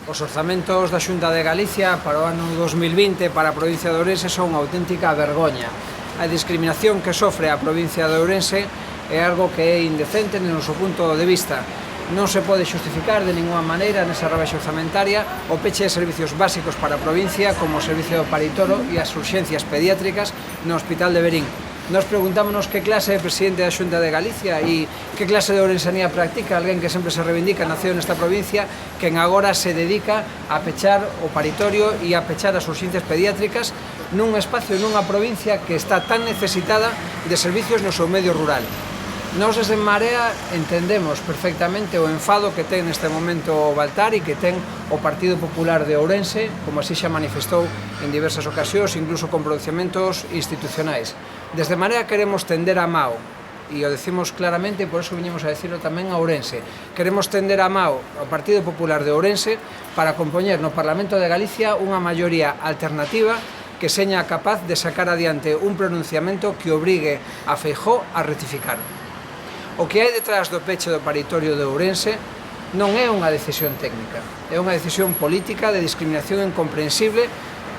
Os orzamentos da Xunta de Galicia para o ano 2020 para a provincia de Ourense son unha auténtica vergoña. A discriminación que sofre a provincia de Ourense é algo que é indecente no noso punto de vista. Non se pode xustificar de ninguna maneira nesa rebaixa orzamentaria o peche de servicios básicos para a provincia como o servicio do paritoro e as urxencias pediátricas no Hospital de Verín. Nos preguntámonos que clase de presidente da Xunta de Galicia e que clase de ourensanía practica alguén que sempre se reivindica naceu nesta provincia, quen agora se dedica a pechar o paritorio e a pechar as urxencias pediátricas nun espacio, nunha provincia que está tan necesitada de servicios no seu medio rural. Nós desde Marea entendemos perfectamente o enfado que ten neste momento o Baltar e que ten o Partido Popular de Ourense, como así xa manifestou en diversas ocasións, incluso con pronunciamentos institucionais. Desde Marea queremos tender a mao, e o decimos claramente, e por eso viñemos a decirlo tamén a Ourense. Queremos tender a mao ao Partido Popular de Ourense para compoñer no Parlamento de Galicia unha maioría alternativa que seña capaz de sacar adiante un pronunciamento que obrigue a Feijóo a rectificar. O que hai detrás do peche do paritorio de Ourense non é unha decisión técnica, é unha decisión política de discriminación incomprensible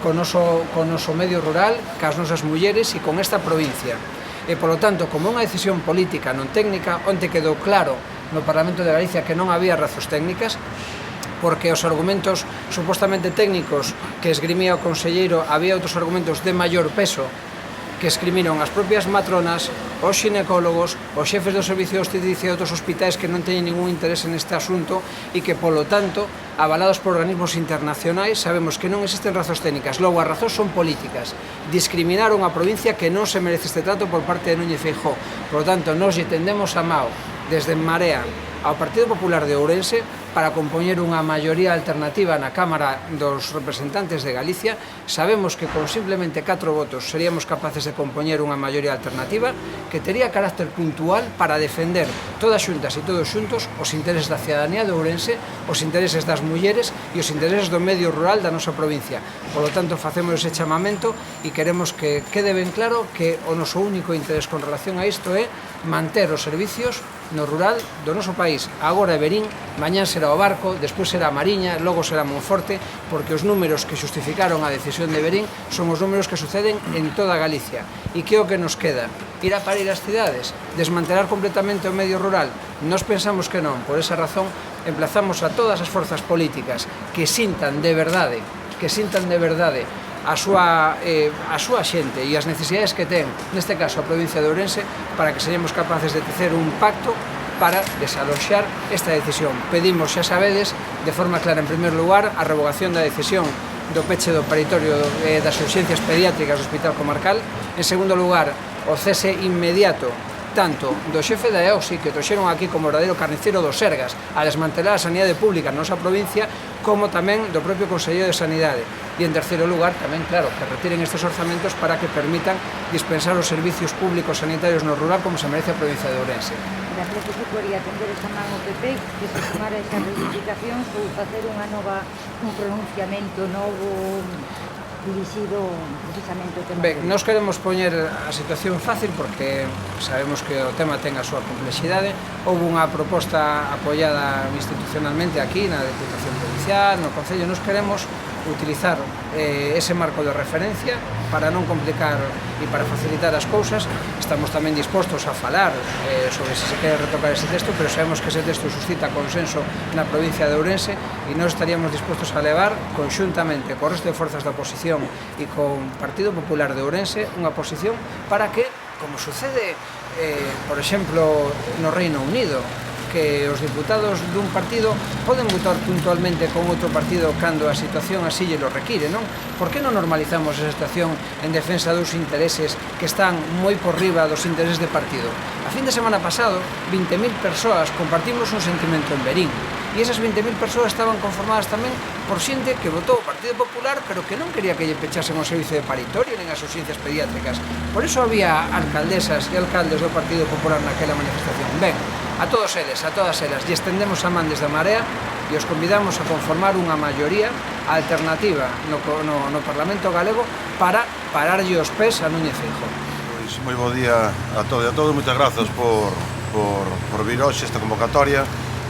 co noso medio rural, cas nosas mulleres e con esta provincia. E, polo tanto, como unha decisión política non técnica, onte quedou claro no Parlamento de Galicia que non había razóns técnicas, porque os argumentos supostamente técnicos que esgrimía o conselleiro había outros argumentos de maior peso que escrimiron as propias matronas, os xinecólogos, os xefes do servicio de obstetricia e outros hospitais que non teñen ningún interese neste asunto e que, polo tanto, avalados por organismos internacionais, sabemos que non existen razóns técnicas, logo as razóns son políticas. Discriminar unha provincia que non se merece este trato por parte de Núñez Feijóo. Por lo tanto, nos lle tendemos a mao desde Marea ao Partido Popular de Ourense para compoñer unha maioría alternativa na Cámara dos Representantes de Galicia. Sabemos que con simplemente 4 votos seríamos capaces de compoñer unha maioría alternativa que tería carácter puntual para defender todas xuntas e todos xuntos os intereses da cidadanía de Ourense, os intereses das mulleres e os intereses do medio rural da nosa provincia. Por lo tanto, facemos ese chamamento e queremos que quede ben claro que o noso único interés con relación a isto é manter os servicios no rural do noso país. Agora é Verín, mañán será o Barco, despois será a Mariña, logo será Monforte, porque os números que xustificaron a decisión de Verín son os números que suceden en toda Galicia. E que é o que nos queda? Ir a parir as cidades? Desmantelar completamente o medio rural? Nos pensamos que non. Por esa razón, emplazamos a todas as forzas políticas que sintan de verdade a súa xente e as necesidades que ten, neste caso a provincia de Ourense, para que señamos capaces de tecer un pacto para desaloxar esta decisión. Pedimos, xa sabedes, de forma clara, en primer lugar, a revogación da decisión do peche do paritorio das urxencias pediátricas do Hospital Comarcal. En segundo lugar, o cese inmediato tanto do xefe da EOXI, que trouxeron aquí como verdadeiro carnicero dos Sergas a desmantelar a sanidade pública na nosa provincia, como tamén do propio Conselleiro de Sanidade. E, en terceiro lugar, tamén, claro, que retiren estes orzamentos para que permitan dispensar os servicios públicos sanitarios no rural como se merece a provincia de Ourense. Creo que se podría tender esa man ao PP, que se tomara esas reivindicacións ou facer un pronunciamento novo dirixido precisamente ao tema. Ben, nós queremos poñer a situación fácil porque sabemos que o tema ten a súa complexidade. Houve unha proposta apoiada institucionalmente aquí na Deputación Provincial, no Concello. Nos queremos utilizar ese marco de referencia para non complicar e para facilitar as cousas. Estamos tamén dispostos a falar sobre se quere retocar ese texto, pero sabemos que ese texto suscita consenso na provincia de Ourense e nós estaríamos dispostos a levar conxuntamente co resto de forzas da oposición e con Partido Popular de Ourense unha posición para que, como sucede, por exemplo, no Reino Unido, que os diputados dun partido poden votar puntualmente con outro partido cando a situación así lle lo require, non? Por que non normalizamos esa situación en defensa dos intereses que están moi por riba dos intereses de partido? A fin de semana pasado, 20.000 persoas compartimos un sentimento en Verín e esas 20.000 persoas estaban conformadas tamén por xente que votou o Partido Popular pero que non quería que lle pechasen o servicio de paritorio nen as urxencias pediátricas. Por iso había alcaldesas e alcaldes do Partido Popular naquela manifestación. Ben, a todos eles, a todas elas, lle estendemos a man desde a Marea e os convidamos a conformar unha maioría alternativa no Parlamento galego para pararlle os pés a Núñez Feijóo. Pois moi bo día a todo e a todos, moitas grazas por vir hoxe esta convocatoria.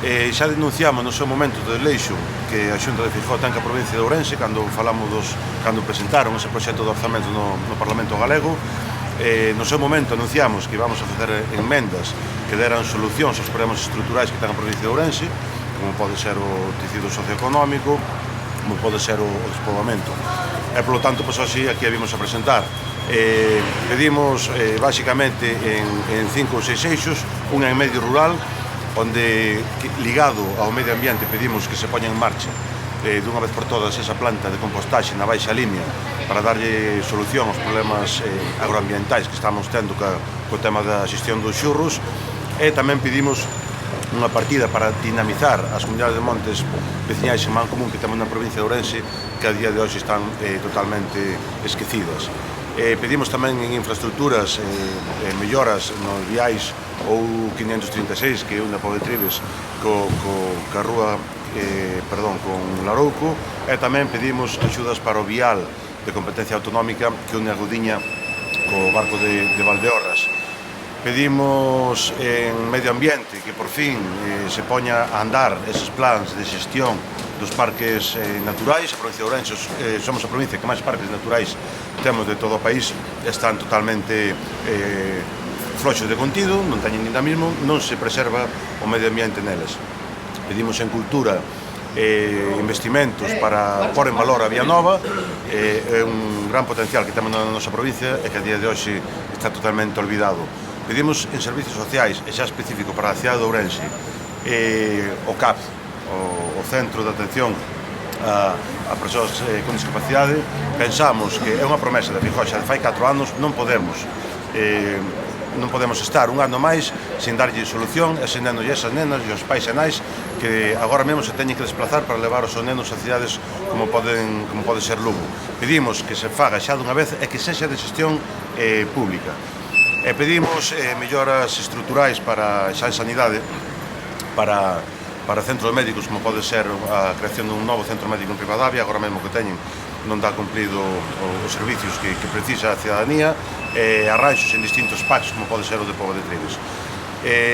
Xa denunciamos no seu momento de leixo que a Xunta de Feijóo ten que a provincia de Ourense cando presentaron ese proxecto de orzamento no Parlamento Galego. No seu momento anunciamos que íbamos a facer enmendas que deran solucións aos problemas estruturais que ten a provincia de Ourense, como pode ser o tecido socioeconómico, como pode ser o despoboamento. E, polo tanto, así aquí a vimos a presentar. Pedimos, basicamente, en 5 ou 6 eixos, unha en medio rural, onde, ligado ao medio ambiente, pedimos que se poña en marcha dunha vez por todas esa planta de compostaxe na Baixa Limia para darlle solución aos problemas agroambientais que estamos tendo co tema da xestión dos xurros, e tamén pedimos unha partida para dinamizar as comunidades de montes veciñais en Mancomún que temos na provincia de Ourense, que a día de hoxe están totalmente esquecidas. Pedimos tamén en infraestructuras melloras nos viais ou 536 que une a Pobo de Tribes ca rúa con Larouco, e tamén pedimos axudas para o vial de competencia autonómica que une a Gudiña co barco de Valdeorras. Pedimos en medio ambiente que por fin se poña a andar eses plans de xestión dos parques naturais. A provincia de Ourense somos a provincia que máis parques naturais temos de todo o país, están totalmente floxos de contido, non teñen dinamismo, non se preserva o medio ambiente neles. Pedimos en cultura investimentos para pôr en valor a Vía Nova, é un gran potencial que temos na nosa provincia e que a día de hoxe está totalmente olvidado. Pedimos en servicios sociais, e xa específico para a cidade de Ourense, o CAP, o Centro de Atención a persoas con discapacidade. Pensamos que é unha promesa de Feijóo xa de fai 4 anos, non podemos estar un ano máis sin darlle solución a ese nenos e esas nenas e os pais e nais que agora mesmo se teñen que desplazar para levar os seus nenos a cidades como pode ser Lugo. Pedimos que se faga xa dunha vez e que sexa de xestión pública. E pedimos melloras estruturais para xa en sanidade, para centros médicos, como pode ser a creación dun novo centro médico en Ribadavia, agora mesmo que teñen non dá cumplido os servicios que precisa a cidadanía, e arranxos en distintos PACs, como pode ser o de Pobo de Tribes.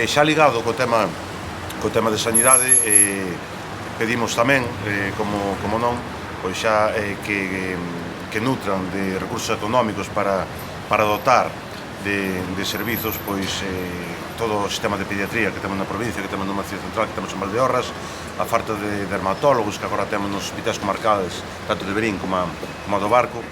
Xa ligado co tema de sanidade, pedimos tamén, como non, pois xa que nutran de recursos económicos para dotar de servizos todo o sistema de pediatría que temos na provincia, que temos no Macizo Central, que temos en Valdeorras, a falta de dermatólogos que agora temos nos hospitais comarcales, tanto de Verín como a do Barco.